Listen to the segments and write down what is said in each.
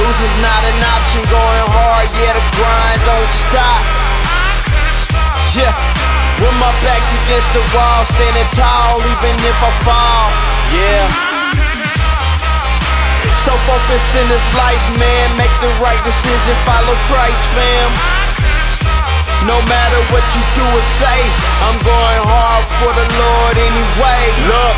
Losing's not an option, going hard, yeah, the grind don't stop. Yeah, when my back's against the wall, standing tall, even if I fall. Yeah. So focused in this life, man, make the right decision, follow Christ, fam. No matter what you do or say, I'm going hard for the Lord anyway. Look,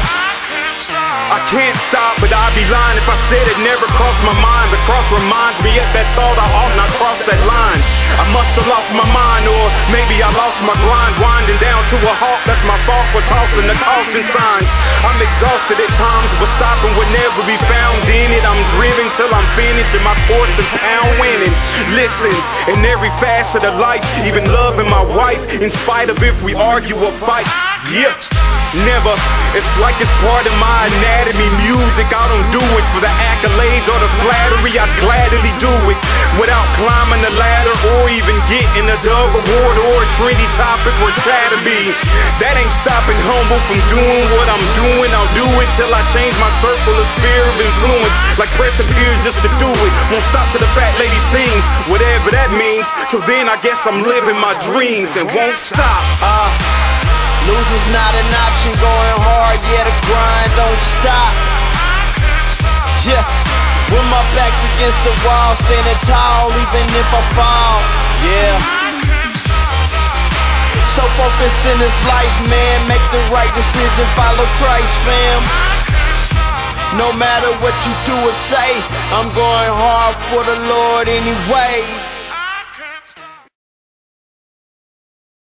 I can't stop, but I'd be lying if I said it never crossed my mind. The cross reminds me of that thought I ought not cross that line. I must have lost my mind, or maybe I lost my grind. Winding down to a halt, that's my fault for tossing the caution signs. I'm exhausted at times, but stopping would never be found in it. I'm driven till I'm finishing my course and pound winning. Listen, in every facet of life, even loving my wife, in spite of if we argue or fight. Yeah, never. It's like it's part of my anatomy. Music, I don't do it for the accolades or the flattery. I'd gladly do it without climbing the ladder or even getting a Dove Award or a trendy topic or chatter be. That ain't stopping humble from doing what I'm doing. I'll do it till I change my circle of sphere of influence, like pressing peers just to do it. Won't stop till the fat lady sings, whatever that means. Till then I guess I'm living my dreams and won't stop. Losing's not an option, going hard, yeah, the grind don't stop. Yeah, when my back's against the wall, standing tall, even if I fall. Yeah. So focused in this life, man, make the right decision, follow Christ, fam. No matter what you do or say, I'm going hard for the Lord anyways.